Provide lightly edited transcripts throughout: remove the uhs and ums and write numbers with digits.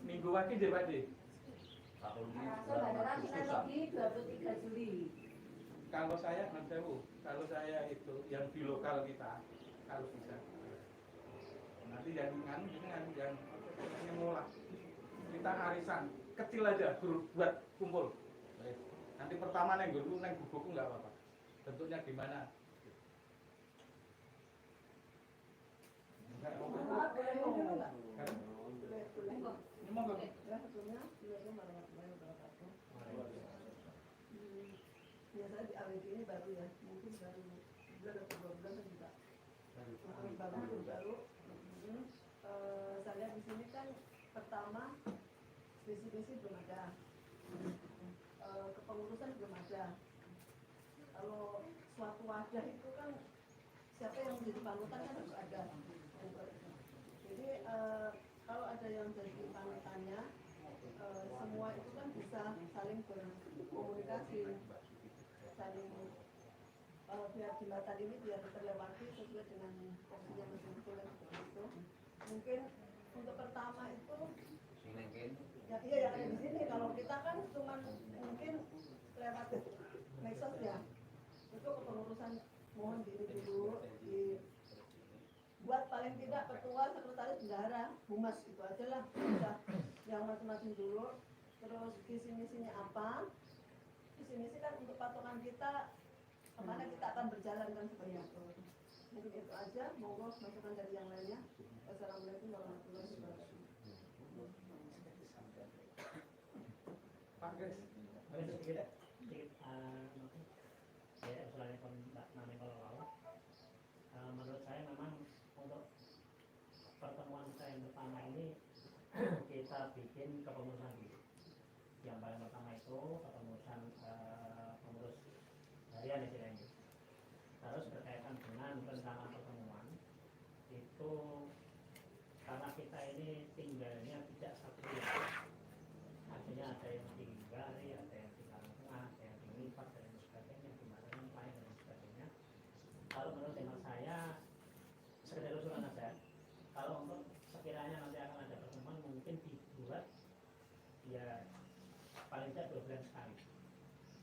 Minggu lagi deh Pak D. Saudara kita lagi 23 Juli. Kalau saya kalau saya itu yang di lokal kita, kalau bisa. Nanti yang ngolah. Kita arisan kecil aja, buat kumpul. Nanti pertama neng buku nggak apa-apa. Bentuknya gimana? Biasanya di AWD ini baru ya, mungkin baru bulan atau 2 bulan juga baru. Saya lihat di sini kan pertama visi-visi belum ada, kepengurusan belum ada. Kalau suatu wadah itu kan siapa yang menjadi panutan kan harus ada. Jadi kalau ada yang jadi panutannya, semua itu kan bisa saling berkomunikasi, saling biar jembatan ini biar terlewati sesuai dengan fungsinya masing-masing dan seperti itu. Mungkin untuk pertama itu ya iya yang ada di sini. Kalau kita kan cuma mungkin lewat medsos ya, itu kepengurusan mohon diri dulu buat paling tidak ketua, sekretaris, bendahara, humas itu aja lah, udah yang macam-macam dulu. Terus visi misinya apa? Visi misi kan untuk patokan kita kemana kita akan berjalan kan seperti itu. Mungkin itu aja. Monggo masukan dari yang lainnya. Wassalamualaikum warahmatullahi wabarakatuh. Pak Kris. Sedikit ya usulannya Mbak Nami kalau menurut saya memang untuk pertemuan kita yang pertama ini kita bikin kepengurusan dulu. Yang paling pertama itu kepengurusan pengurus harian istilahnya. Terus berkaitan dengan rencana pertemuan itu karena kita ini tinggalnya tidak satu wilayah. Artinya ada yang di Bali, ada yang di Karangtengah, ada yang di Lipat dan sebagainya, di Mataram lain dan sebagainya. Kalau menurut hemat saya sekedar usulan saja. Kalau untuk sekiranya nanti akan ada pertemuan mungkin dibuat ya paling tidak 2 bulan sekali.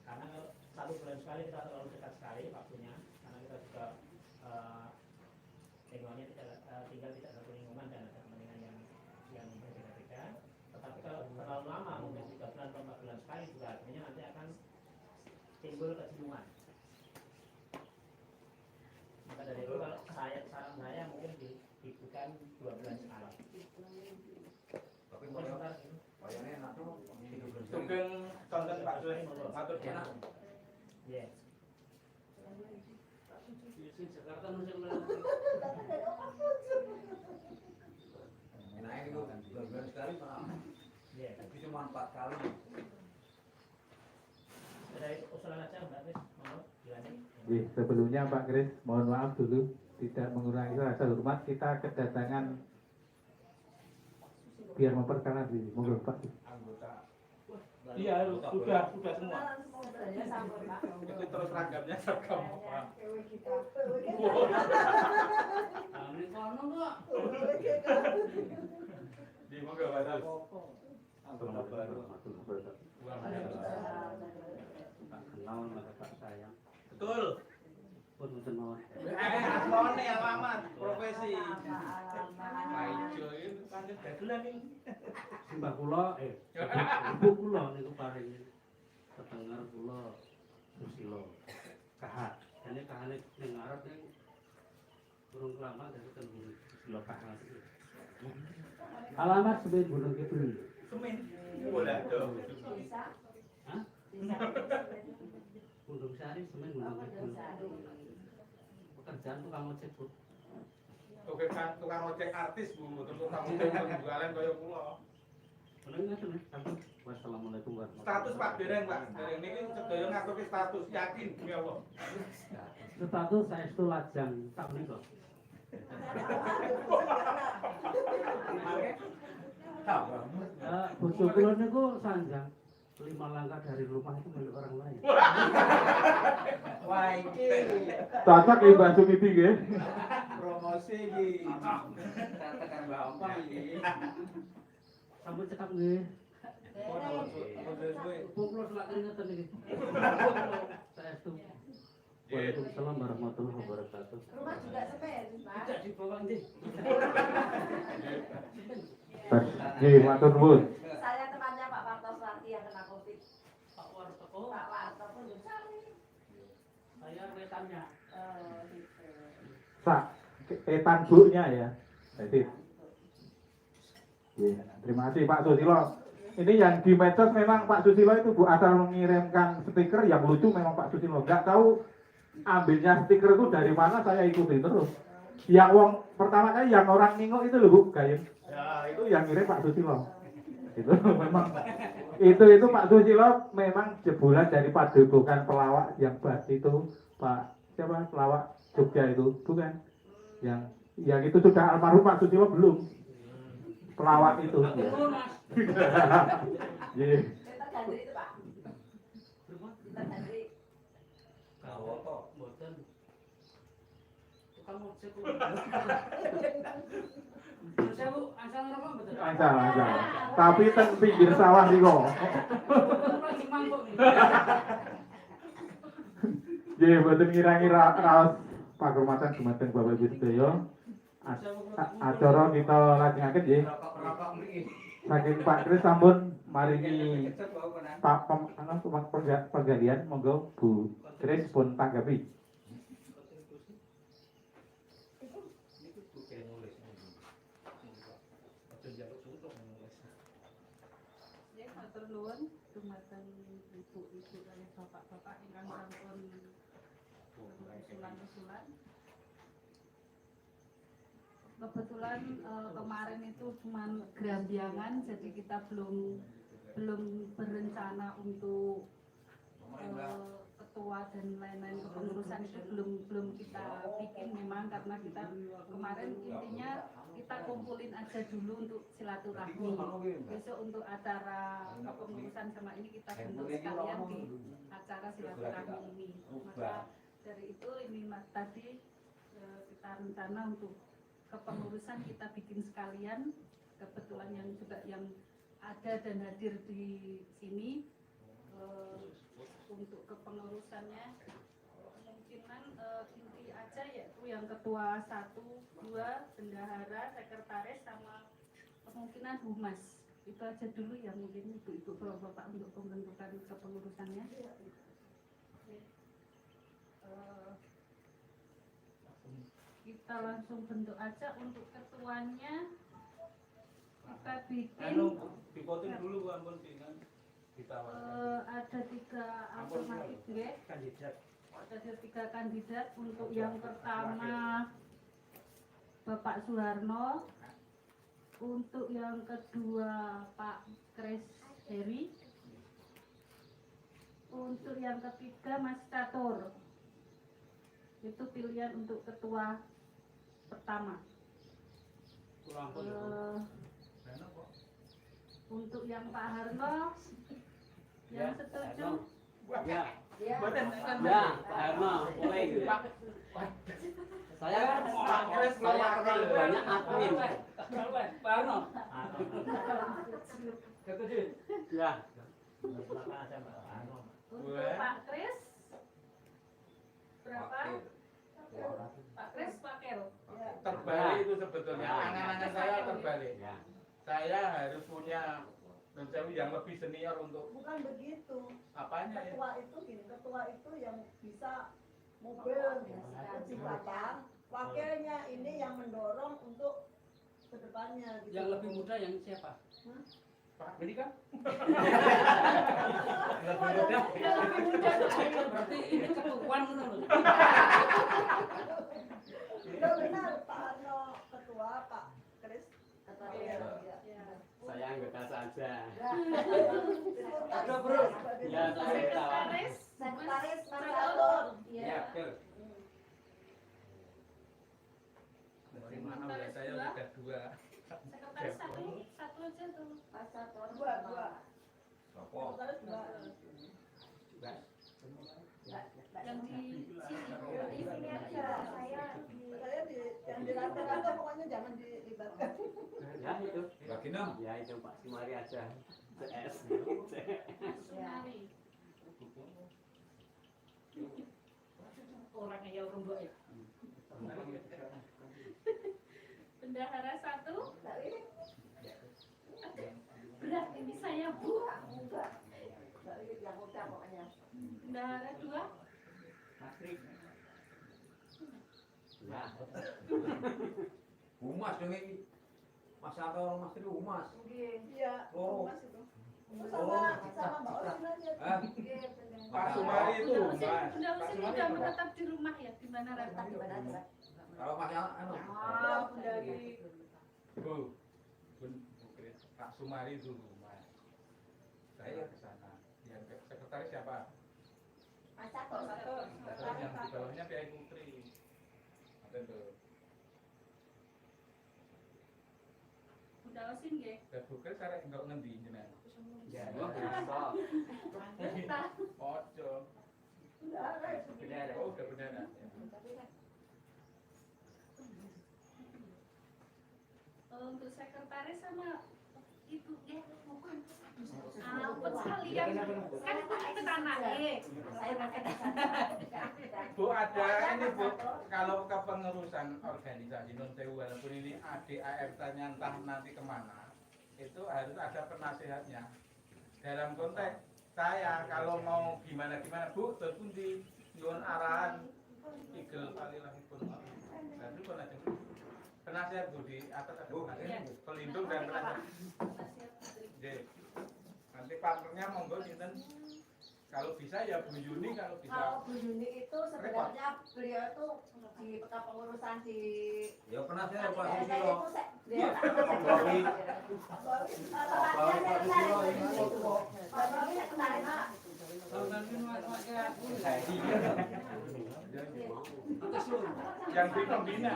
Karena kalau 1 bulan sekali kita terlalu dekat sekali waktunya, karena kita juga lingkungannya tinggal tidak satu lingkungan dan ada kepentingan yang berbeda-beda. Tetapi kalau terlalu lama mungkin 3 bulan atau 4 bulan sekali juga artinya nanti akan timbul kejenuhan. Maka dari itu kalau saran saya mungkin dibutuhkan 2 bulan sekali. Tapi bayarnya enak tuh. Sugeng contoh Pak Kris. Matur enak. Iya. Jakarta musim Enaknya itu 2 bulan sekali Pak. Iya. Tapi cuma 4 kali. Dari usulan aja Mbak Kris, mau dilanjut. Sebelumnya Pak Kris, mohon maaf dulu tidak mengurangi rasa hormat, kita kedatangan biar memperkenalkan diri. Monggo Pak. Anggota. Iya, sudah semua. Itu terus ragamnya seragam apa? Amin kono kok. Di monggo Pak Kris. Kenal maka Pak saya. Betul. Pun mboten mawon. Asmane alamat, profesi. Maijo itu pancen dagelan iki. Simbah kula ibu kula niku paring ketenger kula Susilo. Kahat. Dene kahane ning ngarep ning burung kelama dari Susilo Kahat. Alamat sebagai Gunung Kidul. Semin. Bola do. Hah? Gunung Sari semen Gunung Kidul. Pekerjaan tukang ojek, Bu. Tukang ojek artis, Bu. Terus tukang ojek jualan kaya kula. Bener ngoten. Wassalamualaikum warahmatullahi Status Pak Dereng, Pak. Dereng niki sedaya ngaturke status yakin demi Allah. Status saestu lajang tak menika. Bojo kula niku sanjang 5 langkah dari rumah itu milik orang lain. Wah, iki Cocok ya Mbak Sumiti nggih. promosi iki. Tekan Mbak Ompong iki. Sampun cekap nggih. Kumpul selak keringetan iki. Saestu. Waalaikumsalam warahmatullahi wabarakatuh. Rumah juga semen, Pak. Tidak dibawa nanti. Nggih, matur nuwun. Saya temannya Pak Wartoswati yang kena COVID. Pak Wartoko, Pak Warto pun juga. saya rekannya. Gitu. Sak etan buknya ya. Jadi iya, terima kasih Pak Susilo. Ini yang di medsos memang Pak Susilo itu Bu asal mengirimkan stiker yang lucu memang Pak Susilo. Nggak tahu ambilnya stiker itu dari mana, saya ikuti terus. Yang wong pertama kali yang orang ningok itu loh Bu, Gayem. Ya, itu yang ngirim Pak Susilo. Itu memang itu Pak Susilo memang jebolan dari padepokan pelawak yang bas itu Pak siapa pelawak Jogja itu bukan yang itu sudah almarhum Pak Susilo belum pelawak itu ya. Betul, Mas. Iya. Kita ganti itu Pak. Kita ganti. Kalau kok Mboten. Tukang ojek. Saya Bu, asal ngerokok betul. Ancam. Tapi teng pinggir sawah sih kok. Betul lagi mangkok nih. Nggih, mboten ngira-ngira raos pakurmatan dumateng Bapak Ibu sedaya. Acara kita lajengaken nggih. berapa mriki? Saking Pak Kris sampun maringi Kecet wae kan. Pak penggalian monggo Bu Kris pun tanggapi. Ya, matur nuwun dumateng ibu-ibu lan bapak-bapak ingkang sampun usulan-usulan. Kebetulan kemarin itu cuma gerambiangan, jadi kita belum berencana untuk ketua dan lain-lain kepengurusan itu belum kita bikin memang karena kita kemarin intinya kita kumpulin aja dulu untuk silaturahmi. Besok untuk acara kepengurusan sama ini kita bentuk sekalian di acara silaturahmi ini. Maka dari itu ini tadi kita rencana untuk kepengurusan kita bikin sekalian, kebetulan yang juga yang ada dan hadir di sini untuk kepengurusannya kemungkinan inti aja yaitu yang ketua 1, 2, bendahara, sekretaris sama kemungkinan humas. Itu aja dulu ya mungkin ibu-ibu bapak untuk pembentukan kepengurusannya. Kita langsung bentuk aja untuk ketuanya kita bikin dipotong dulu ampun dengan ada 3 alternatif nggih. Ada 3 kandidat. Untuk yang pertama Bapak Suharno, untuk yang kedua Pak Kris Heri, untuk yang ketiga Mas Catur. Itu pilihan untuk ketua pertama. Untuk yang Pak Harno, yang setuju, Ya. Ya. Ya, Pak Harno, boleh. Saya kenal banyak admin. Pak Harno. Setuju. Ya. untuk Pak Kris berapa? Pak Kris Pakel. terbalik itu sebetulnya. Angan-angan saya terbalik. Ya. Saya harus punya mencari yang lebih senior untuk Bukan begitu. apanya ya? Ketua itu gini, ketua itu yang bisa mobil kecepatan, wakilnya ini yang mendorong untuk kedepannya. Gitu. Yang lebih muda yang siapa? Pak ini kan? Lebih muda. Berarti ini ketuaan benar loh. Benar Pak Arno ketua, Pak Kris ketua. Ya. Saya anggota saja. Ada bro. Ya, saya tahu. Sekretaris Mas Catur. Ya, betul. Dari mana biasanya udah 2. Sekretaris satu aja tuh. Mas Catur dua. Sopo? Sekretaris dua. Yang di Ini aja saya di yang di lantai pokoknya jangan dilibatkan. Ya, itu. Gak Lagi 6. Ya itu Pak Sumari aja. CS. Sumari. Orangnya ya orang baik. Bendahara 1. Berat ini saya Bu. Bendahara 2. Ya. Humas dong ini. Mas Anto Mas Tri Humas. Iya, Oh. Mas itu. Sama Mbak Osin aja. Pak Sumari itu Bunda Usin, Mas. Bunda Pak Usin Sumari udah apa? menetap di rumah ya, di mana Rata? Kalau Mas anu. Bunda di Bu, Pak Sumari itu Mas. Saya ke sana. Yang sekretaris siapa? Sekretaris yang di bawahnya PI Putri. Ada tuh. Bunda Usin nggih. Dan bukan cara enggak ngendi jenengan. Ya, besok. Ojo. Benar. Oh, udah benar. Untuk sekretaris sama itu ya bukan ampun sekalian kan aku ke tanah Bu ada ini Bu, kalau kepengurusan organisasi non sewu walaupun ini ADART-nya entah nanti kemana, itu harus ada penasehatnya. Dalam konteks saya kalau mau gimana Bu, terpun di nyuwun arahan igel palilahipun. Dan itu aja penasehat Bu di atas ada penasehat pelindung dan penasehat. Jadi, nanti partnernya monggo sinten. Kalau bisa ya Bu Yuni, kalau bisa. Kalau Bu Yuni itu sebenarnya beliau itu di kepengurusan di Ya pernah saya Pak itu Susilo. dia Yang di pembina.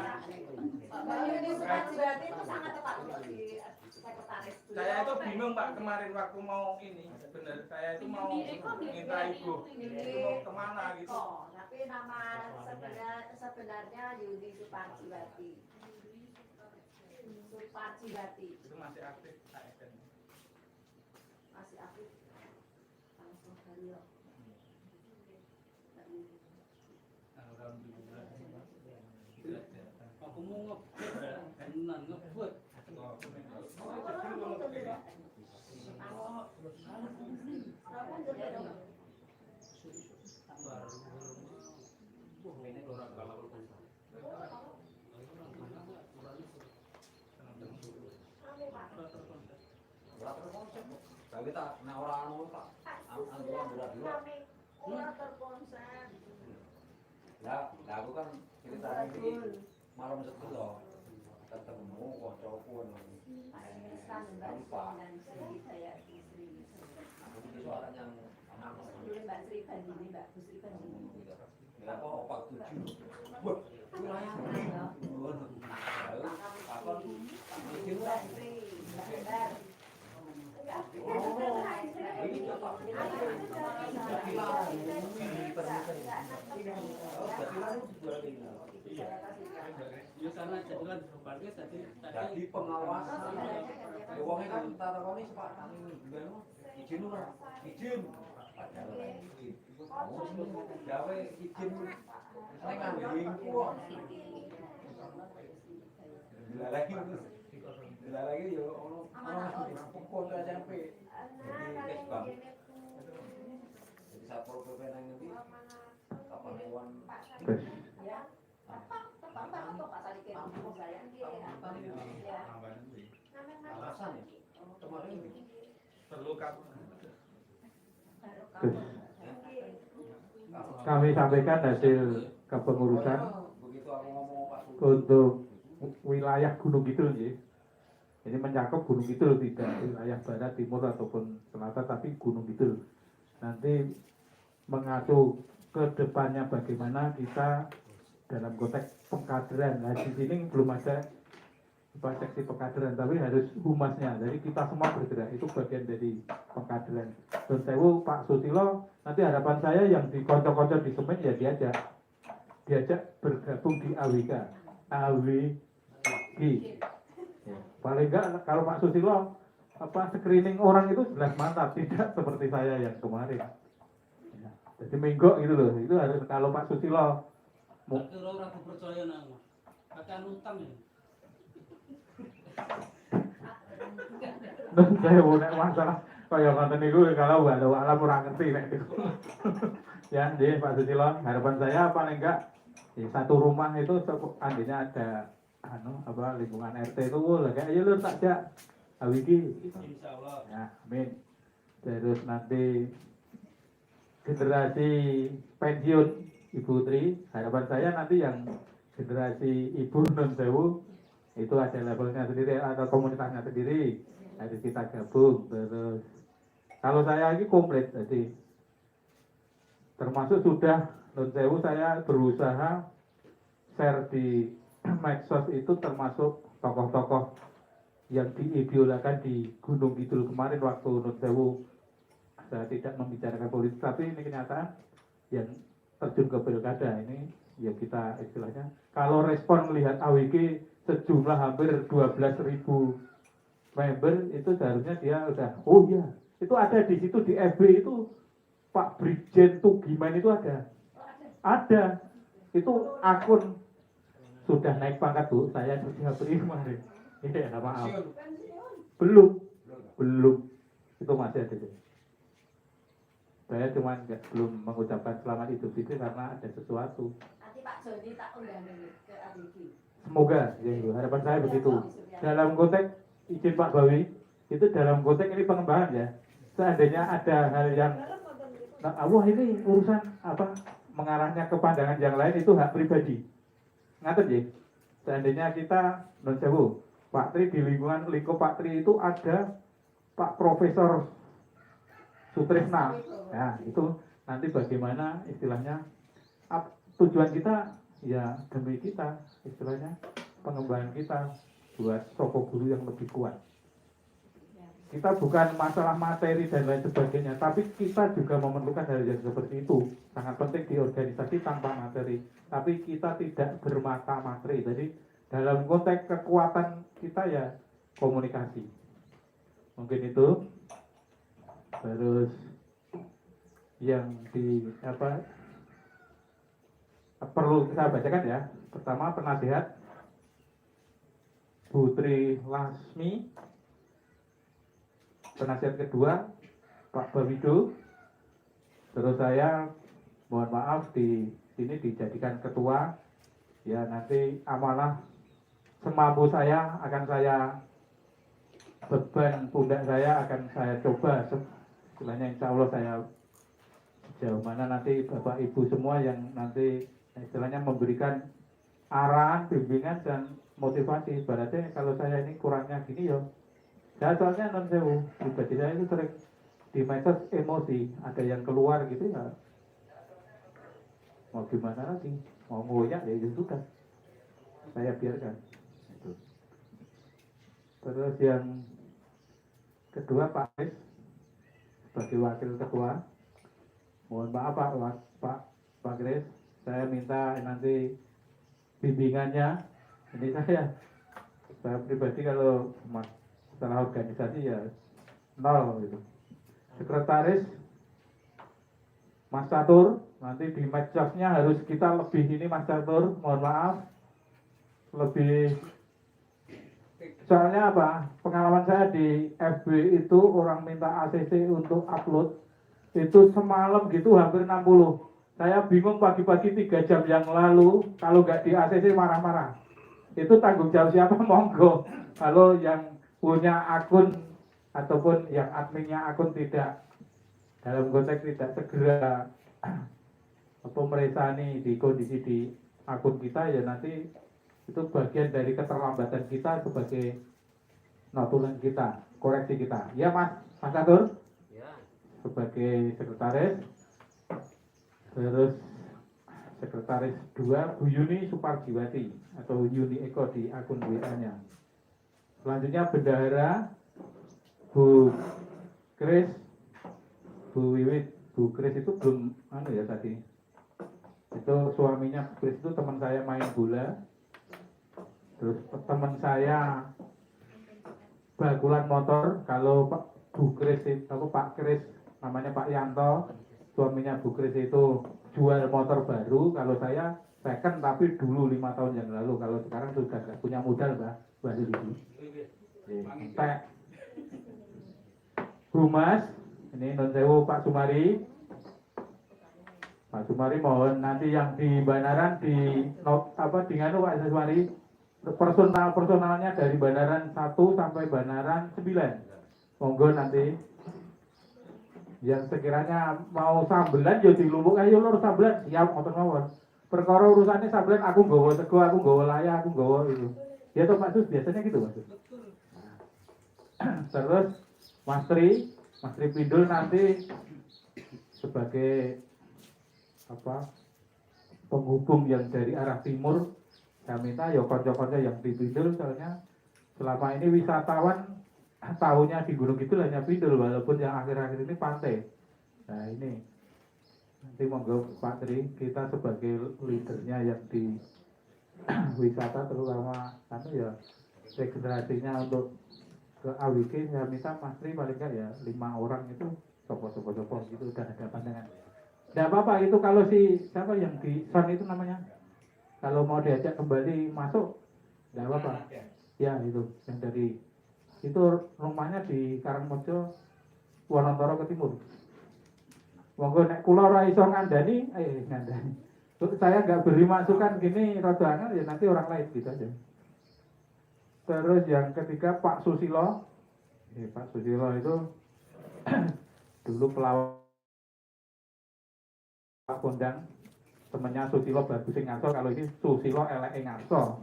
Mbak Yuni Sukarjiwati itu sangat tepat untuk di sekretaris. Saya itu bingung Pak kemarin waktu mau ini, benar saya itu mau minta ibu itu mau kemana gitu. Oh, tapi nama sebenarnya Yuni Sukarjiwati. Sukarjiwati Itu masih aktif ASN. masih aktif. Langsung dari Alhamdulillah. Aku mau ngebut ya, tenan ngebut. Tapi tak nek ora anu tak anu berat dulu. Kurang terkonsen. Lah aku kan ceritanya iki malam sekolah ketemu kancaku tanpa aku iki suara yang anak Mbak Sri Bandini, Mbak Sri Bandini. ya apa opak 7 wah wilayah apa mikir Mbak Sri, Mbak Hendar. Ya sana jadilah berbagai tadi jadi pengawasan wongnya kan tatakoni sepak kami bulan izin ora izin gawe izin nek ngambing kok lagi yo ono pokok SMP jadi bang jadi satpol pp nang ngendi kapan hewan Ya. Bapak atau Pak Salike mampu saya ya. alasan ya kemarin ini Perlu kamu. Kami sampaikan hasil kepengurusan begitu aku ngomong Pak Sulu untuk wilayah Gunung Kidul ya. Ini mencakup Gunung Kidul, tidak wilayah barat, timur ataupun selatan, tapi Gunung Kidul. Nanti mengacu ke depannya bagaimana kita dalam konteks pengkaderan. Nah di sini belum ada seksi pengkaderan, tapi harus humasnya. Jadi kita semua bergerak, itu bagian dari pengkaderan. Dan sewu Pak Susilo, nanti harapan saya yang di konco-konco di Semen ya diajak bergabung di AWK. Ya, paling enggak kalau Pak Susilo screening orang itu jelas mantap, tidak seperti saya yang kemarin. Ya, jadi menggok gitu loh, itu harus kalau Pak Susilo Tapi orang aku percaya nama. Kakak utang ya. saya nek masalah kaya ngoten niku kalau walau alam ora ngerti nek niku. Ya, jadi Pak Susilo, harapan saya paling enggak di satu rumah itu andainya ada lingkungan RT itu kayak ayo lu tak jak awiki. Insya Allah. Ya, amin. Terus nanti generasi pensiun Ibu Tri, harapan saya nanti yang generasi Ibu Nun Sewu itu ada levelnya sendiri atau komunitasnya sendiri, harus kita gabung. Terus kalau saya ini komplit, jadi termasuk sudah Nun Sewu saya berusaha share di medsos itu termasuk tokoh-tokoh yang diidolakan di Gunung Kidul kemarin waktu Nun Sewu. Saya tidak membicarakan politik, tapi ini kenyataan yang terjun ke pilkada ini ya kita istilahnya kalau respon melihat AWG sejumlah hampir 12.000 member itu seharusnya dia udah oh iya itu ada di situ di FB itu Pak Brigjen Tugiman itu ada itu akun sudah naik pangkat Bu, saya sudah beri kemarin ya maaf belum itu masih ada sih. Saya cuma belum mengucapkan selamat Idul Fitri karena ada sesuatu. Nanti Pak Joni tak undang ke ABG. Semoga, ya, harapan saya begitu. Dalam konteks izin Pak Bawi, itu dalam konteks ini pengembangan ya. Seandainya ada hal yang, wah ini urusan mengarahnya ke pandangan yang lain itu hak pribadi. Ngaten ya. Seandainya kita non sewu, Pak Tri di lingkup Pak Tri itu ada Pak Profesor Sutrisna. Nah, itu nanti bagaimana istilahnya tujuan kita ya demi kita istilahnya pengembangan kita buat toko guru yang lebih kuat. Kita bukan masalah materi dan lain sebagainya, tapi kita juga memerlukan hal yang seperti itu. Sangat penting di organisasi tanpa materi, tapi kita tidak bermata materi. Jadi dalam konteks kekuatan kita ya komunikasi. Mungkin itu. Terus yang perlu saya bacakan ya. Pertama penasihat Putri Lasmi, penasihat kedua Pak Bawido. Terus saya mohon maaf di sini dijadikan ketua. Ya nanti amanah semampu saya akan saya beban pundak saya akan saya coba istilahnya insya Allah saya sejauh mana nanti Bapak Ibu semua yang nanti istilahnya memberikan arahan, bimbingan dan motivasi. Ibaratnya kalau saya ini kurangnya gini ya saya soalnya non sewu pribadi saya itu sering di medsos emosi ada yang keluar gitu ya mau gimana lagi mau ngoyak ya sudah saya biarkan itu. Terus yang kedua Pak Aris sebagai wakil ketua, mohon maaf Pak Grace, saya minta nanti bimbingannya. Ini saya pribadi kalau masalah organisasi ya nol gitu. Sekretaris Mas Catur, nanti di medsosnya harus kita lebih ini Mas Catur, mohon maaf lebih. Soalnya pengalaman saya di FB itu orang minta ACC untuk upload itu semalam gitu hampir 60. Saya bingung pagi-pagi 3 jam yang lalu kalau nggak di ACC marah-marah. Itu tanggung jawab siapa monggo. Kalau yang punya akun ataupun yang adminnya akun tidak dalam konteks tidak segera memeriksa di kondisi di akun kita ya nanti itu bagian dari keterlambatan kita sebagai notulen kita, koreksi kita. Ya Mas Catur? Ya. Sebagai sekretaris. Terus sekretaris 2 Bu Yuni Suparjiwati atau Yuni Eko di akun WA-nya. Selanjutnya bendahara Bu Kris, Bu Wiwit. Bu Kris itu belum ya tadi. Itu suaminya Kris itu teman saya main bola. Terus teman saya bakulan motor. Kalau Bu Kris itu, Pak Kris, namanya Pak Yanto, suaminya Bu Kris itu jual motor baru. Kalau saya second tapi dulu 5 tahun yang lalu. Kalau sekarang sudah nggak punya modal, Mbak. Baru dulu. Pak Humas, ini non sewu Pak Sumari. Pak Sumari mohon nanti yang di Banaran di nganu Pak Sumari, personalnya dari Banaran 1 sampai Banaran 9. Monggo nanti yang sekiranya mau sambelan ya di Lumbuk, ayo lur sambelan siap ngoten mawon. Perkara urusannya sambelan aku nggawa sego, aku nggawa layah, aku nggawa itu. Ya toh Pak Sus, biasanya gitu Mas. Terus Mas Tri Pindul nanti sebagai penghubung yang dari arah timur. Saya minta ya konco-konco yang di Pindul, soalnya selama ini wisatawan tahunya di Gunung Kidul hanya Pindul, walaupun yang akhir-akhir ini pantai. Nah ini nanti monggo Pak Tri, kita sebagai leadernya yang di wisata terutama ya regenerasinya untuk ke AWG, saya minta Mas Tri paling enggak ya 5 orang itu sopo gitu udah ada pandangan. Tidak apa-apa itu kalau siapa yang di Son itu namanya, kalau mau diajak kembali masuk tidak apa-apa. Ya itu yang dari itu rumahnya di Karangmojo, Wonontoro ke timur. Monggo nek kula ora iso ngandani, ngandani. Saya nggak beri masukan gini rada angel ya nanti orang lain gitu aja. Terus yang ketiga Pak Susilo. Pak Susilo itu dulu pelawak Pak Kondang, temennya Susilo bagus ngaso, kalau ini Susilo elek ngaso.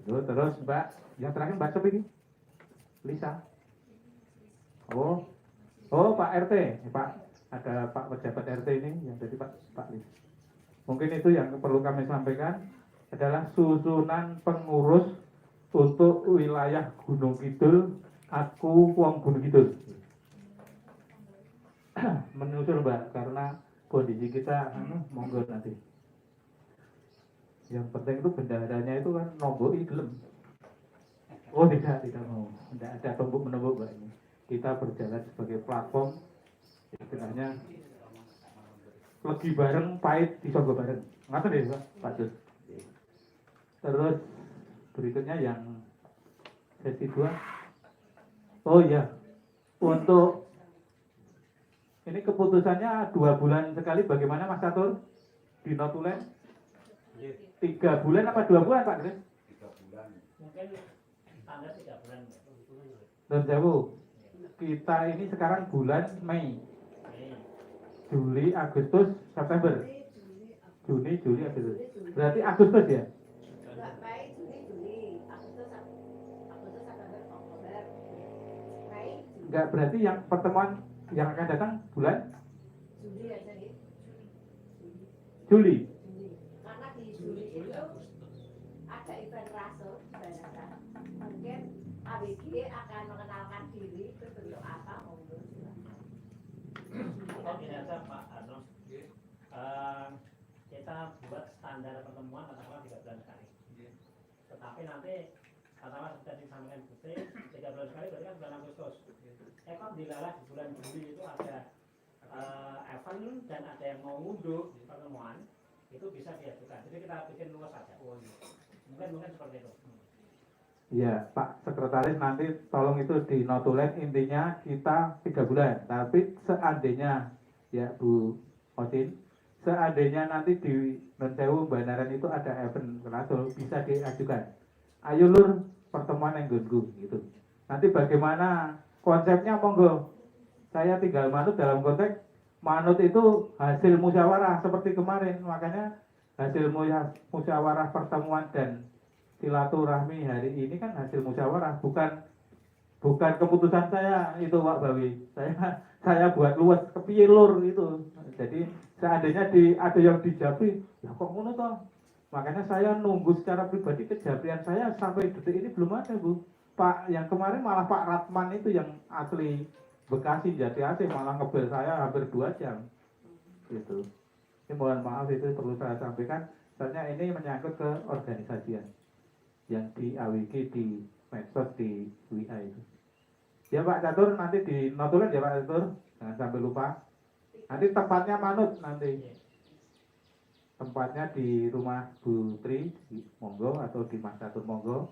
Itu terus Mbak, yang terakhir Mbak Sep ini Lisa. Oh Pak RT, Pak ada Pak pejabat RT ini yang jadi Pak Lisa. Mungkin itu yang perlu kami sampaikan adalah susunan pengurus untuk wilayah Gunung Kidul. Aku wong Gunung Kidul. Menyusul Mbak, karena kondisi kita monggo nanti. Yang penting itu bendaharanya itu kan nombok gelem. Oh tidak mau, tidak ada tumbuk menumbuk Mbak ini. Kita berjalan sebagai platform, istilahnya legi bareng, pahit disogok bareng. Ngerti deh Pak Jus. Terus berikutnya yang sesi 2. Oh iya, untuk ini keputusannya 2 bulan sekali, bagaimana Mas Catur? Di notulen 3 bulan apa 2 bulan Pak Kris? 3 bulan. Mungkin standar 3 bulan. Dan jauh. Kita ini sekarang bulan Mei, Juli, Agustus, September. Juni, Juli, Agustus. Berarti Agustus ya? Mei, Juni, Agustus, September, Oktober. Mei, Enggak, berarti yang pertemuan yang akan datang bulan Juli aja nih. Juli. Karena di Juli itu ada event raso di Banaran. Mungkin ABG akan mengenalkan diri berbentuk apa monggo silakan. Atau gini aja Pak Arno, kita buat standar pertemuan katakanlah 3 bulan sekali. Tetapi nanti katakanlah sudah disampaikan Putri 3 bulan sekali, berarti kan bulan Agustus. Kalau dilalah di bulan Juli itu ada event dan ada yang mau ngunduh pertemuan, itu bisa diajukan. Jadi kita bikin luas saja. Mungkin seperti itu. Iya, Pak Sekretaris nanti tolong itu di notulen, intinya kita 3 bulan. Tapi seandainya ya Bu Otin, seandainya nanti di Nonsewu Banaran itu ada event rasul, bisa diajukan. Ayo lur pertemuan yang gungu gitu. Nanti bagaimana konsepnya monggo. Saya tinggal manut dalam konteks manut itu hasil musyawarah seperti kemarin. Makanya hasil musyawarah pertemuan dan silaturahmi hari ini kan hasil musyawarah, bukan keputusan saya itu Pak Bawi. Saya buat luas kepiye lur itu. Jadi seandainya ada yang dijabri, ya kok ngono toh. Makanya saya nunggu secara pribadi kejabrian saya sampai detik ini belum ada Bu. Pak yang kemarin malah Pak Ratman itu yang asli Bekasi Jati Asih malah ngebel saya hampir 2 jam. Gitu. Ini mohon maaf itu perlu saya sampaikan. Soalnya ini menyangkut ke organisasian yang di AWG, di medsos, di WA itu. Ya Pak Catur, nanti dinotulen ya Pak Catur, jangan sampai lupa. Nanti tempatnya manut nanti. Tempatnya di rumah Bu Tri, monggo, atau di Mas Catur monggo,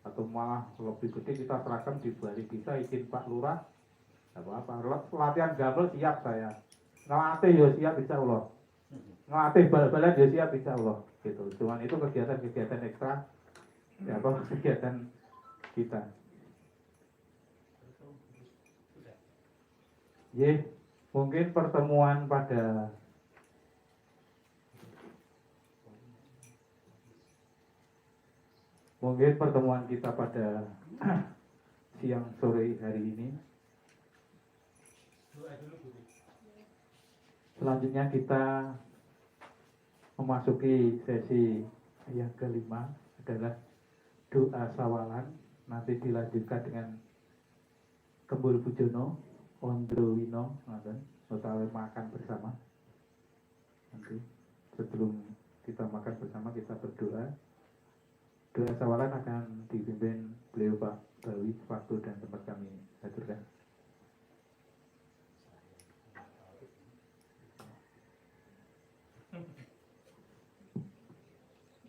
atau malah lebih gede kita seragam di Bali bisa izin Pak Lurah. Apa-apa, latihan gamel siap saya. Ngelatih ya siap insya Allah. Ngelatih bal-balan ya siap insya Allah. Gitu. Cuman itu kegiatan-kegiatan ekstra, ya apa kegiatan kita. Ye, mungkin pertemuan pada kita pada siang sore hari ini. Selanjutnya kita memasuki sesi yang kelima adalah doa sawalan. Nanti dilanjutkan dengan Kembul Pujono, Ondrowino, utawi makan bersama. Nanti sebelum kita makan bersama kita berdoa. Doa sawalan akan dipimpin beliau Pak Bawi, waktu dan tempat kami aturkan.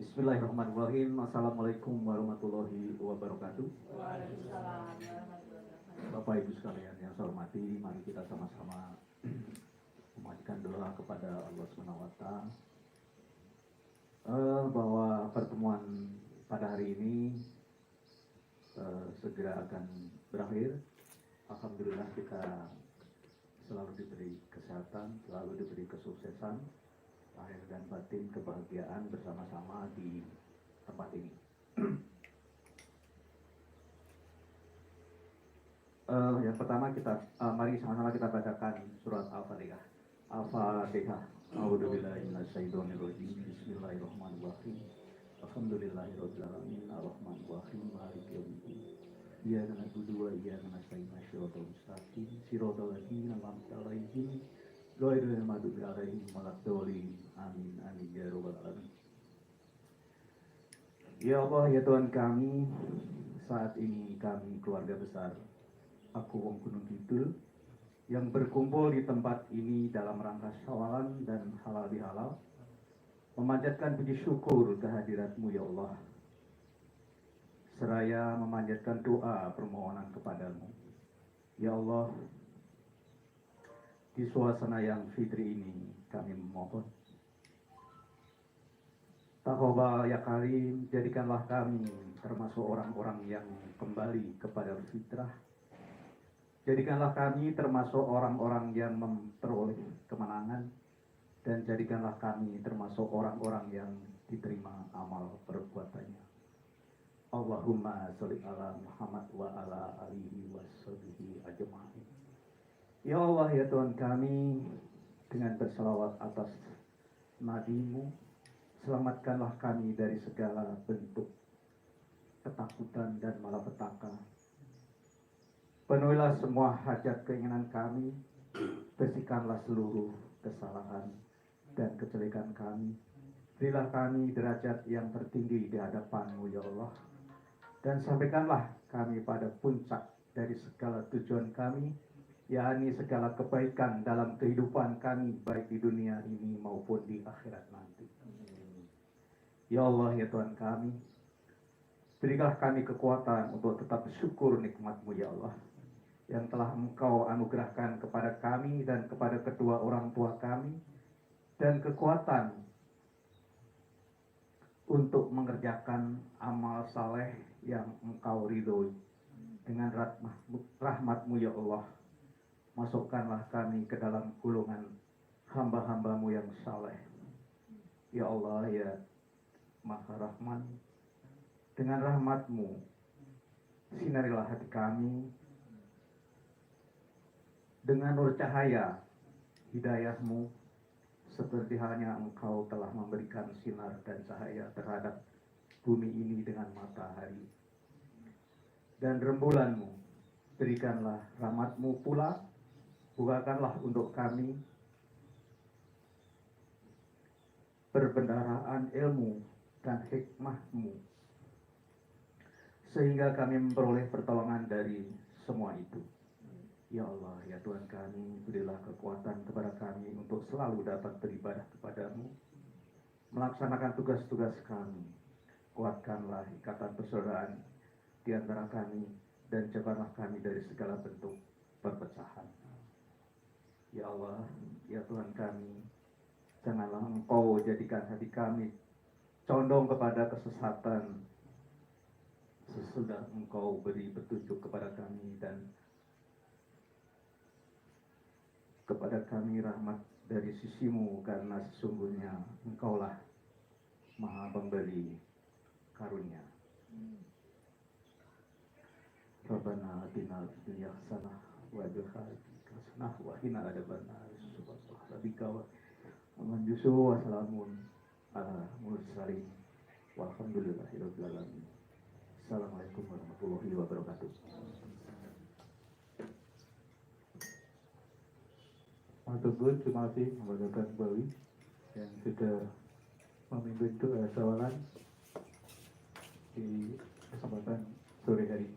Bismillahirrahmanirrahim. Assalamualaikum warahmatullahi wabarakatuh. Bapak Ibu sekalian yang saya hormati, mari kita sama-sama memanjatkan doa kepada Allah SWT bahwa pertemuan pada hari ini segera akan berakhir. Alhamdulillah kita selalu diberi kesehatan, selalu diberi kesuksesan, lahir dan batin, kebahagiaan bersama-sama di tempat ini. Yang pertama mari sama-sama kita bacakan surat Al-Fatihah. Al-Fatihah. A'udzubillahi minasyaitonirrajim. Bismillahirrahmanirrahim. Alhamdulillahirabbil alamin. Arrahmanirrahim. Maliki yaumiddin. Iyyaka na'budu wa iyyaka nasta'in. Shiratal mustaqim. Shiratal ladzina an'amta 'alaihim ghairil maghdubi 'alaihim waladdallin. Amin. Amin ya rabbal alamin. Ya Allah, ya Tuhan kami, saat ini kami keluarga besar Aku Wong Gunung Kidul yang berkumpul di tempat ini dalam rangka syawalan dan halal bihalal, memanjatkan puji syukur kehadirat-Mu ya Allah, seraya memanjatkan doa permohonan kepadamu. Ya Allah, di suasana yang fitri ini kami memohon, Taqabbal ya Karim, jadikanlah kami termasuk orang-orang yang kembali kepada fitrah. Jadikanlah kami termasuk orang-orang yang memperoleh kemenangan, dan jadikanlah kami termasuk orang-orang yang diterima amal perbuatannya. Allahumma sholli ala Muhammad wa ala alihi washabihi ajma'in. Ya Allah, ya Tuhan kami, dengan berselawat atas Nabi-Mu, selamatkanlah kami dari segala bentuk ketakutan dan malapetaka. Penuhilah semua hajat keinginan kami, bersihkanlah seluruh kesalahan dan kejelekan kami. Berilah kami derajat yang tertinggi di hadapan-Mu ya Allah, dan sampaikanlah kami pada puncak dari segala tujuan kami, yakni segala kebaikan dalam kehidupan kami, baik di dunia ini maupun di akhirat nanti. Ya Allah, ya Tuhan kami, berilah kami kekuatan untuk tetap bersyukur nikmat-Mu ya Allah, yang telah Engkau anugerahkan kepada kami dan kepada kedua orang tua kami, dan kekuatan untuk mengerjakan amal saleh yang Engkau ridhoi. Dengan rahmat-Mu ya Allah, masukkanlah kami ke dalam golongan hamba-hamba-Mu yang saleh. Ya Allah, ya Maha Rahman, dengan rahmat-Mu sinarilah hati kami dengan nur cahaya hidayah-Mu, seperti halnya Engkau telah memberikan sinar dan cahaya terhadap bumi ini dengan matahari. Dan rembulan-Mu, berikanlah rahmat-Mu pula, bukakanlah untuk kami perbendaharaan ilmu dan hikmah-Mu, sehingga kami memperoleh pertolongan dari semua itu. Tuhan kami, berilah kekuatan kepada kami untuk selalu dapat beribadah kepadamu, melaksanakan tugas-tugas kami. Kuatkanlah ikatan persaudaraan di antara kami, dan jauhkanlah kami dari segala bentuk perpecahan. Ya Allah, ya Tuhan kami, janganlah Engkau jadikan hati kami condong kepada kesesatan sesudah Engkau beri petunjuk kepada kami, dan kepada kami rahmat dari sisimu, karena sesungguhnya Engkaulah Maha Pemberi karunia. Rabbana atina fid dunya hasanah wa fil akhirati hasanah wa qina adzabannar. Subhanallah rabbika wa manjusu wa salamun ala mursalin walhamdulillahirabbil alamin. Assalamualaikum warahmatullahi wabarakatuh. Matur terima kasih kepada Bawi yang sudah memimpin doa sawalan di kesempatan sore hari.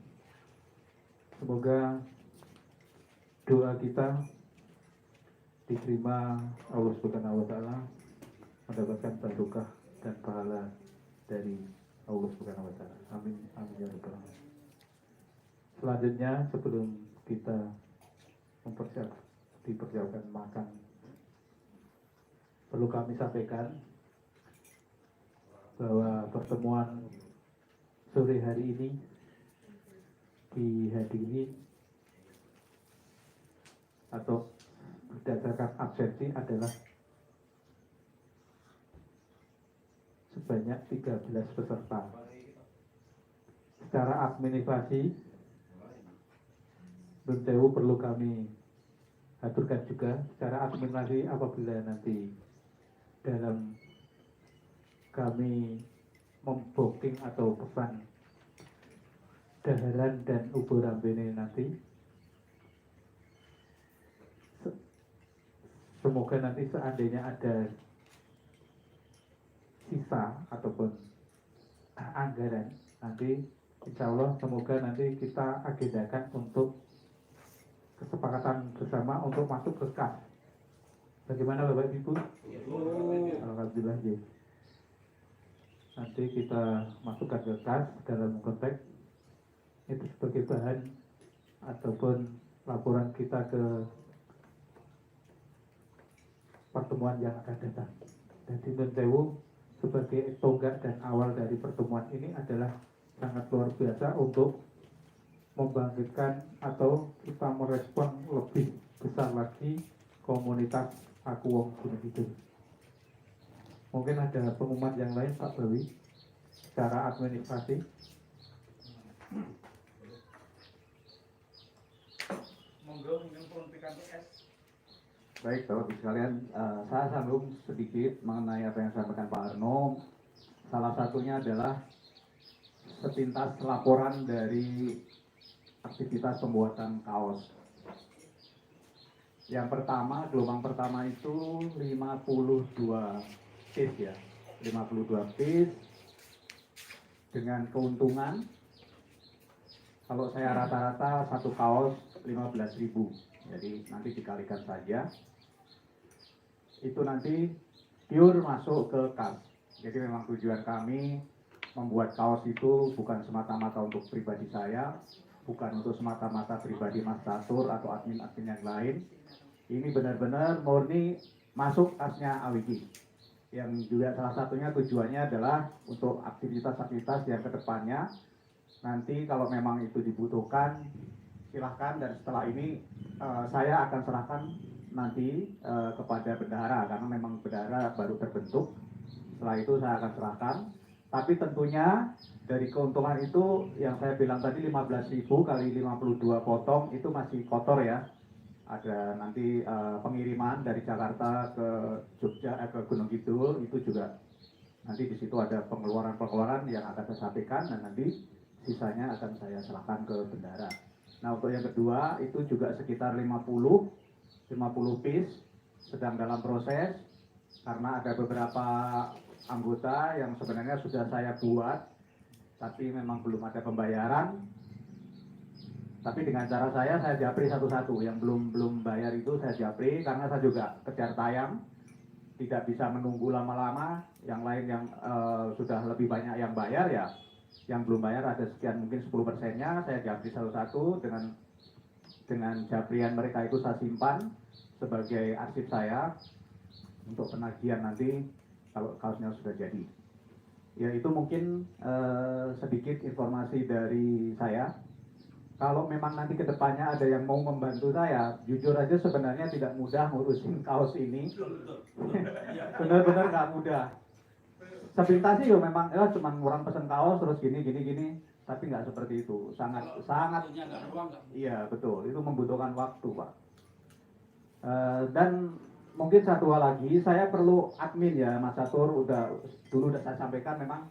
Semoga doa kita diterima Allah Subhanahu wa taala, mendapatkan barokah dan pahala dari Allah Subhanahu wa taala. Amin amin ya rabbal alamin. Selanjutnya, sebelum kita dipersiapkan makan, perlu kami sampaikan bahwa pertemuan sore hari ini dihadiri atau berdasarkan absensi adalah sebanyak 13 peserta. Secara administrasi, Nun Sewu perlu kami aturkan juga secara administrasi apabila nanti dalam kami membooking atau pesan daharan dan ubur rambene nanti, semoga nanti seandainya ada sisa ataupun anggaran, nanti insya Allah semoga nanti kita agendakan untuk kesepakatan bersama untuk masuk ke kas. Bagaimana Bapak Ibu? Alhamdulillah ya. Nanti kita masukkan ke kas dalam konteks itu sebagai bahan ataupun laporan kita ke pertemuan yang akan datang. Dan di Nun Sewu sebagai tonggak dan awal dari pertemuan ini adalah sangat luar biasa untuk membangkitkan atau kita merespon lebih besar lagi komunitas Aku Wong Gunung Kidul. Mungkin ada pengumuman yang lain Pak Bawi secara administrasi. Monggo nyumpun pikantuk es. Baik Bapak Ibu sekalian, saya sambung sedikit mengenai apa yang disampaikan Pak Arno. Salah satunya adalah sepintas laporan dari aktivitas pembuatan kaos. Yang pertama, gelombang pertama itu 52 piece ya, 52 piece dengan keuntungan kalau saya rata-rata satu kaos 15.000, jadi nanti dikalikan saja, itu nanti pure masuk ke kas. Jadi memang tujuan kami membuat kaos itu bukan semata-mata untuk pribadi saya, bukan untuk semata-mata pribadi Mas Catur atau admin-admin yang lain. Ini benar-benar murni masuk kasnya Awiki. Yang juga salah satunya tujuannya adalah untuk aktivitas-aktivitas yang kedepannya nanti kalau memang itu dibutuhkan silahkan, dan setelah ini saya akan serahkan nanti kepada bendahara karena memang bendahara baru terbentuk. Setelah itu saya akan serahkan, tapi tentunya dari keuntungan itu yang saya bilang tadi 15.000 kali 52 potong itu masih kotor ya. Ada nanti pengiriman dari Jakarta ke Jogja ke Gunung Kidul, itu juga nanti di situ ada pengeluaran-pengeluaran yang akan saya sampaikan, dan nanti sisanya akan saya serahkan ke bendahara. Nah, untuk yang kedua itu juga sekitar 50 piece sedang dalam proses karena ada beberapa anggota yang sebenarnya sudah saya buat tapi memang belum ada pembayaran. Tapi dengan cara saya japri satu-satu. Yang belum bayar itu saya japri karena saya juga kejar tayang, tidak bisa menunggu lama-lama. Yang lain yang sudah lebih banyak yang bayar ya, yang belum bayar ada sekian mungkin 10%-nya saya japri satu-satu dengan japrian mereka itu saya simpan sebagai arsip saya untuk penagihan nanti kalau kaosnya sudah jadi. Ya itu mungkin sedikit informasi dari saya. Kalau memang nanti kedepannya ada yang mau membantu saya, jujur aja sebenarnya tidak mudah ngurusin kaos ini. Benar-benar nggak mudah. Sepintas sih yo memang ya cuma orang pesen kaos terus gini, tapi nggak seperti itu. Sangat. Iya betul. Itu membutuhkan waktu Pak. Dan mungkin satu hal lagi, saya perlu admin ya Mas Satur. Dulu udah saya sampaikan memang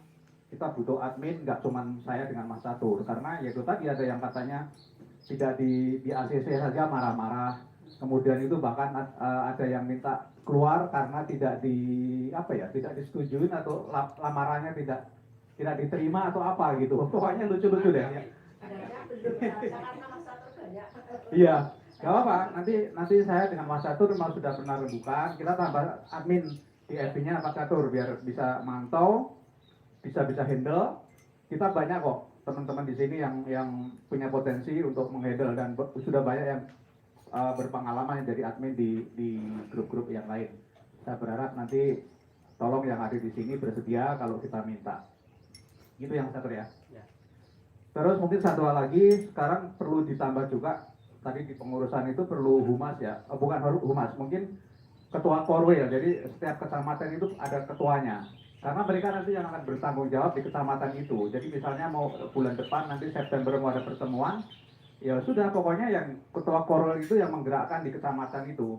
kita butuh admin, nggak cuma saya dengan Mas Catur, karena ya itu tadi ada yang katanya tidak di ACC saja marah-marah, kemudian itu bahkan ada yang minta keluar karena tidak tidak disetujui atau lamarannya tidak diterima atau apa gitu, pokoknya lucu-lucu deh ya. Iya, nggak apa-apa, nanti saya dengan Mas Catur memang sudah pernah rembukan, kita tambah admin di FB-nya Mas Catur biar bisa mantau, bisa handle. Kita banyak kok teman-teman di sini yang punya potensi untuk menghandle dan sudah banyak yang berpengalaman jadi admin di grup-grup yang lain. Saya berharap nanti tolong yang ada di sini bersedia kalau kita minta. Gitu yang satu ya. Terus mungkin satu hal lagi, sekarang perlu ditambah juga tadi di pengurusan itu perlu humas ya, bukan humas, mungkin ketua korwil. Jadi setiap kecamatan itu ada ketuanya. Karena mereka nanti yang akan bertanggung jawab di kecamatan itu. Jadi misalnya mau bulan depan nanti September mau ada pertemuan, ya sudah pokoknya yang ketua korwil itu yang menggerakkan di kecamatan itu.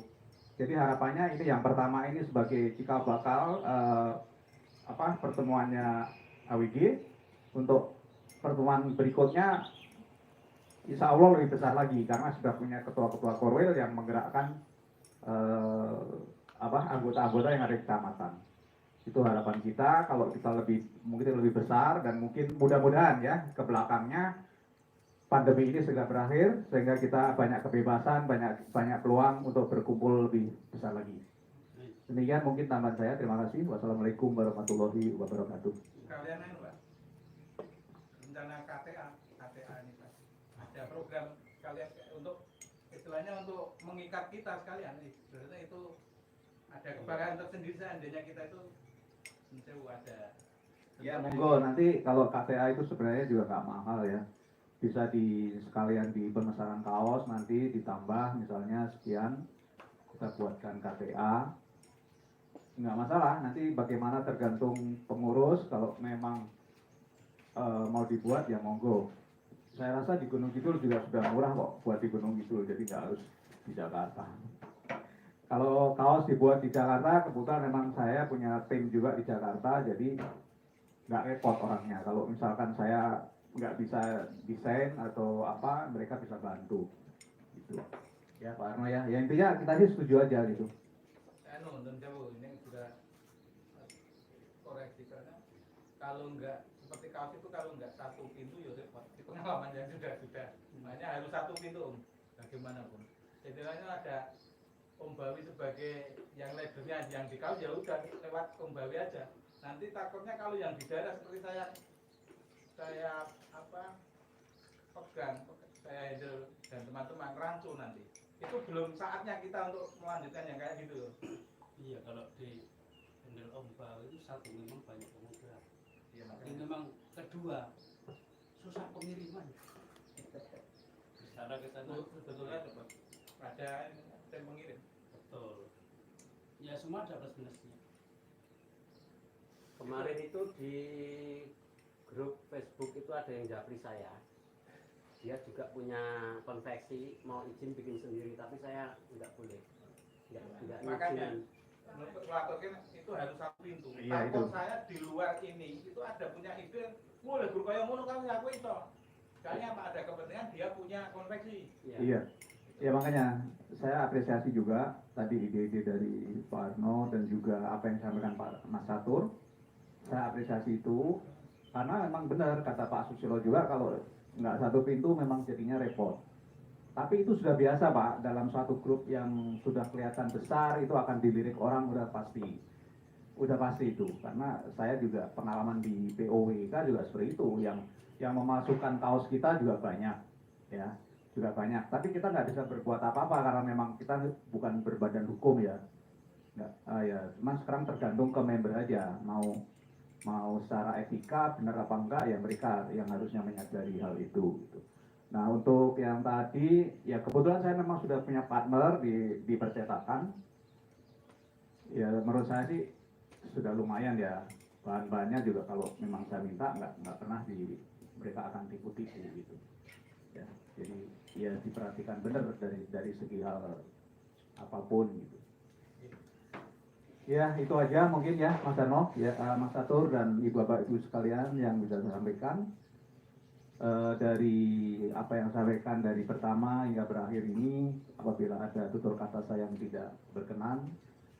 Jadi harapannya ini yang pertama ini sebagai cikal bakal pertemuannya AWG. Untuk pertemuan berikutnya insya Allah lebih besar lagi karena sudah punya ketua-ketua korwil yang menggerakkan anggota-anggota yang ada di kecamatan. Itu harapan kita kalau kita mungkin lebih besar dan mungkin mudah-mudahan ya ke belakangnya pandemi ini segera berakhir sehingga kita banyak kebebasan, banyak peluang untuk berkumpul lebih besar lagi. Demikian mungkin tambahan saya. Terima kasih. Wassalamualaikum warahmatullahi wabarakatuh. Kalian ini Pak, rencana KTA ini Pak, ada program kalian untuk istilahnya untuk mengikat kita sekalian. Berarti itu ada kebanggaan tersendiri seandainya kita itu ada. Ya monggo, nanti kalau KTA itu sebenarnya juga nggak mahal ya, bisa sekalian di pemesanan kaos nanti ditambah misalnya sekian, kita buatkan KTA, nggak masalah. Nanti bagaimana tergantung pengurus, kalau memang mau dibuat ya monggo. Saya rasa di Gunung Kidul juga sudah murah kok buat di Gunung Kidul, jadi nggak harus di Jakarta. Kalau kaos dibuat di Jakarta, kebetulan memang saya punya tim juga di Jakarta, jadi nggak repot orangnya. Kalau misalkan saya nggak bisa desain atau apa, mereka bisa bantu. Gitu. Ya Pak Arno ya. Ya intinya kita sih setuju aja gitu. Dan jauh ini juga koreksi karena kalau nggak seperti kaos itu kalau nggak satu pintu ya repot. Di pengalaman yang sudah. Makanya harus satu pintu bagaimanapun. Istilahnya ada Om Bawi sebagai yang leadernya yang di kaos ya udah lewat Om Bawi aja. Nanti takutnya kalau yang di daerah seperti saya pegang, saya handle dan teman-teman rancu nanti. Itu belum saatnya kita untuk melanjutkan yang kayak gitu loh. Iya, kalau di handle Om Bawi itu satu memang banyak pemuda. Iya, Ini memang kedua susah pengiriman. Di sana kita sebetulnya ada yang mengirim. Betul. Ya semua ada plus minusnya. Kemarin itu di grup Facebook itu ada yang japri saya. Dia juga punya konveksi, mau izin bikin sendiri, tapi saya nggak boleh. Nggak Makanya izin. untuk melakukan itu harus satu pintu. Iya, Takut itu. saya di luar ini itu ada punya ide, boleh guru kaya ngono kan aku itu. Kayaknya ada kepentingan dia punya konveksi. Iya. Ya makanya saya apresiasi juga tadi ide-ide dari Pak Arno dan juga apa yang disampaikan Pak Mas Catur. Saya apresiasi itu karena memang benar kata Pak Susilo juga kalau nggak satu pintu memang jadinya repot. Tapi itu sudah biasa Pak, dalam suatu grup yang sudah kelihatan besar itu akan dilirik orang udah pasti itu. Karena saya juga pengalaman di POWK juga seperti itu, yang memasukkan kaos kita juga banyak, ya juga banyak. Tapi kita nggak bisa berbuat apa-apa karena memang kita bukan berbadan hukum ya. Nggak, ya, cuma sekarang tergantung ke member aja, mau secara etika benar apa enggak ya mereka yang harusnya menyadari hal itu. Gitu. Nah untuk yang tadi ya kebetulan saya memang sudah punya partner di percetakan. Ya menurut saya sih sudah lumayan ya, bahan-bahannya juga kalau memang saya minta nggak pernah mereka akan tipu-tipu gitu. Ya, jadi ya diperhatikan benar dari segi hal apapun gitu. Ya itu aja mungkin ya Mas Ano, ya Mas Atur dan Ibu Bapak Ibu sekalian yang bisa saya sampaikan. Dari apa yang saya sampaikan dari pertama hingga berakhir ini, apabila ada tutur kata saya yang tidak berkenan,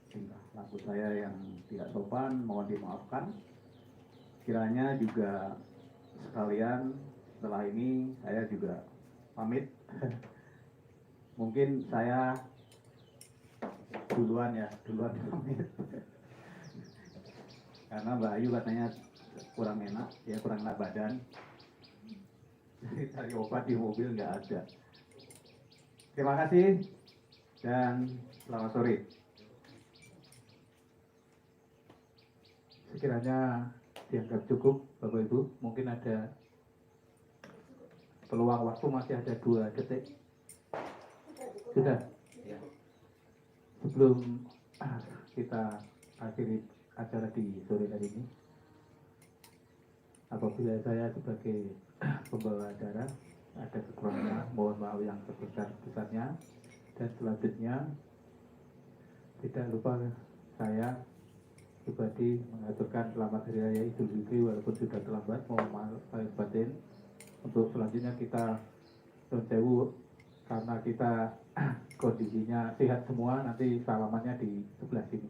tingkah laku saya yang tidak sopan, mohon dimaafkan. Kiranya juga sekalian setelah ini saya juga pamit. Mungkin saya duluan pamit. Karena Mbak Ayu katanya kurang enak badan. Cari obat di mobil nggak ada. Terima kasih dan selamat sore. Sekiranya dianggap cukup Bapak Ibu, mungkin ada peluang waktu masih ada 2 detik. Sudah. Sebelum kita akhiri acara di sore hari ini, apabila saya sebagai pembawa acara ada kekurangan, mohon maaf yang sebesar-besarnya, dan selanjutnya tidak lupa saya pribadi mengaturkan selamat hari raya Idul Fitri walaupun sudah terlambat, mohon maaf lahir batin. Untuk selanjutnya kita Nuwun sewu, karena kita kondisinya sehat semua, nanti salamannya di sebelah sini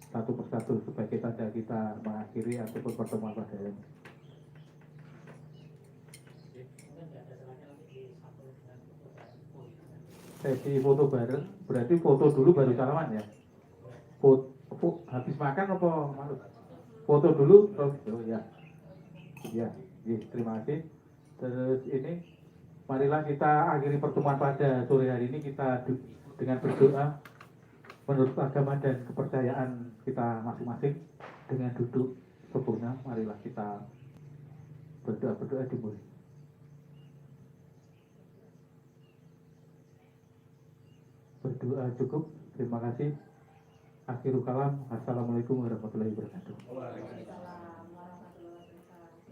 satu persatu sebagai tanda kita mengakhiri ataupun pertemuan pada hari ini. Sesi foto bareng, berarti foto dulu baru salaman ya? Habis makan apa malu? Foto dulu, oh ya. Ya, terima kasih. Terus ini, marilah kita akhiri pertemuan pada sore hari ini kita dengan berdoa menurut agama dan kepercayaan kita masing-masing dengan duduk sempurna. Marilah kita berdoa dimulai. Berdoa cukup, terima kasih. Akhirul kalam, assalamualaikum warahmatullahi wabarakatuh. Waalaikumsalam warahmatullahi wabarakatuh.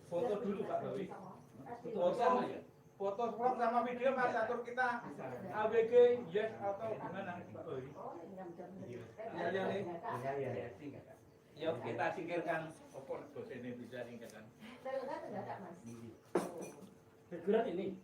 Foto dulu Pak Bawi. Foto vlog sama video Mas atur kita ABG yes atau gimana Pak Bawi? Ya. Yuk kita singkirkan. Opo dosen ini bisa singkirkan. Saya enggak Mas. Figuran ini